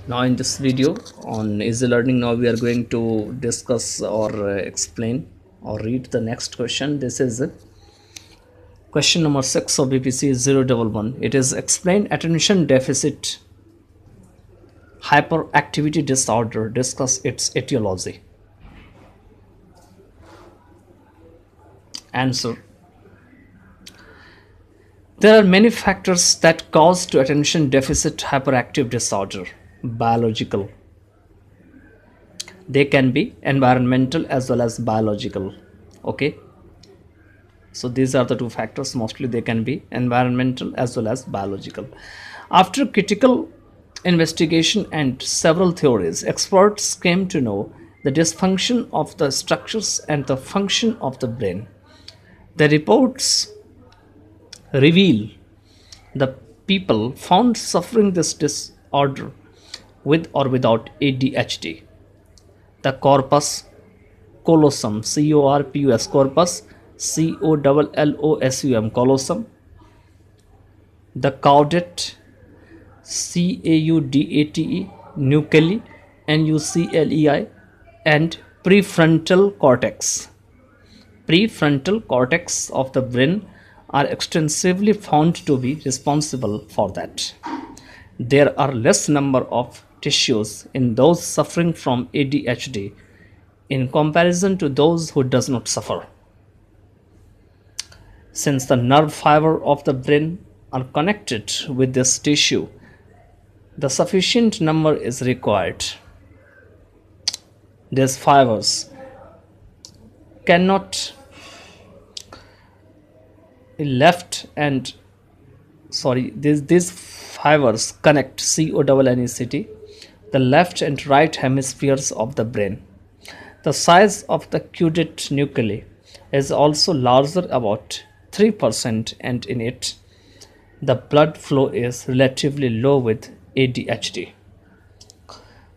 Now in this video on easy learning, now we are going to discuss or explain or read the next question. This is question number 6 of BPCE-011. It is explain attention deficit hyperactivity disorder, discuss its etiology. Answer: there are many factors that cause to attention deficit hyperactive disorder. Biological, they can be environmental as well as biological. Okay, so these are the two factors. Mostly they can be environmental as well as biological. After critical investigation and several theories, experts came to know the dysfunction of the structures and the function of the brain. The reports reveal the people found suffering this disorder with or without ADHD. The corpus callosum, corpus, corpus, COLLOSUM, callosum, the caudate, CAUDATE, nuclei, NUCLEI, and prefrontal cortex. Prefrontal cortex of the brain are extensively found to be responsible for that. There are less number of tissues in those suffering from ADHD in comparison to those who does not suffer. Since the nerve fiber of the brain are connected with this tissue, the sufficient number is required. These fibers cannot left and these fibers connect CONNECT the left and right hemispheres of the brain. The size of the caudate nuclei is also larger, about 3%, and in it the blood flow is relatively low with ADHD.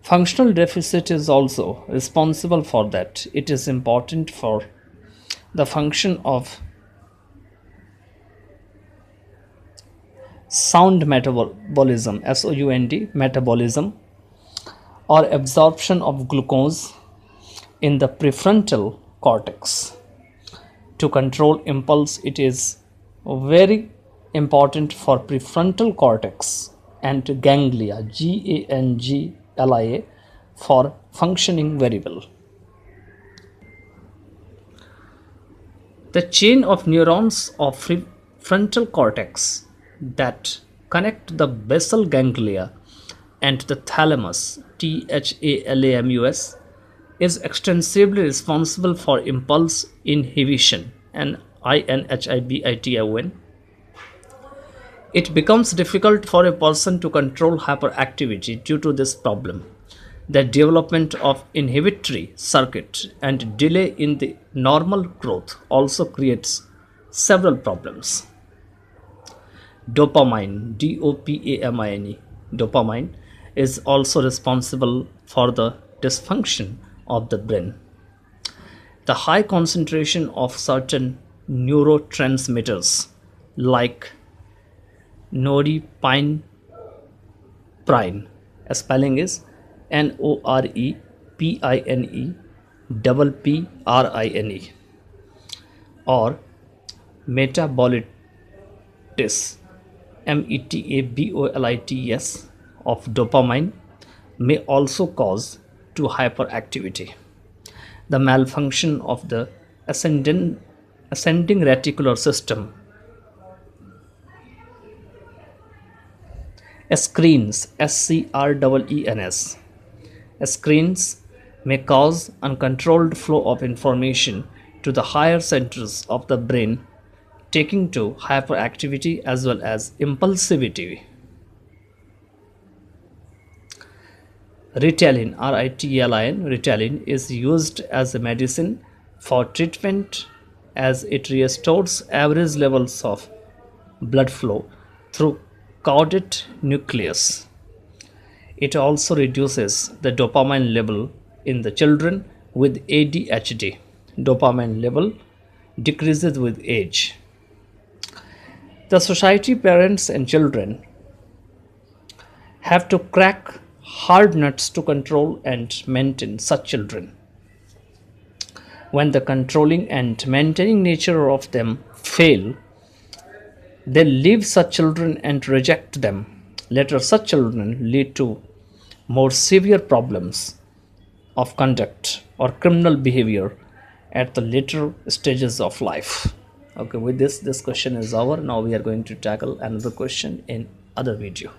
Functional deficit is also responsible for that. It is important for the function of sound metabolism, SOUND, metabolism, or absorption of glucose in the prefrontal cortex. To control impulse, it is very important for prefrontal cortex and ganglia, GANGLIA, for functioning very well. The chain of neurons of prefrontal cortex that connect the basal ganglia and the thalamus, THALAMUS, is extensively responsible for impulse inhibition, INHIBITION. It becomes difficult for a person to control hyperactivity due to this problem. The development of inhibitory circuit and delay in the normal growth also creates several problems. Dopamine, DOPAMINE, dopamine is also responsible for the dysfunction of the brain. The high concentration of certain neurotransmitters like norepinephrine, spelling is NOREPINEPPRINE, or metabolitis, METABOLITS, of dopamine may also cause to hyperactivity. The malfunction of the ascending reticular system screens, screens may cause uncontrolled flow of information to the higher centers of the brain, taking to hyperactivity as well as impulsivity. Ritalin, Ritalin is used as a medicine for treatment as it restores average levels of blood flow through caudate nucleus. It also reduces the dopamine level in the children with ADHD. Dopamine level decreases with age. The society, parents and children have to crack hard nuts to control and maintain such children. When the controlling and maintaining nature of them fail, they leave such children and reject them. Later, such children lead to more severe problems of conduct or criminal behavior at the later stages of life. Okay, with this question is over. Now we are going to tackle another question in other video.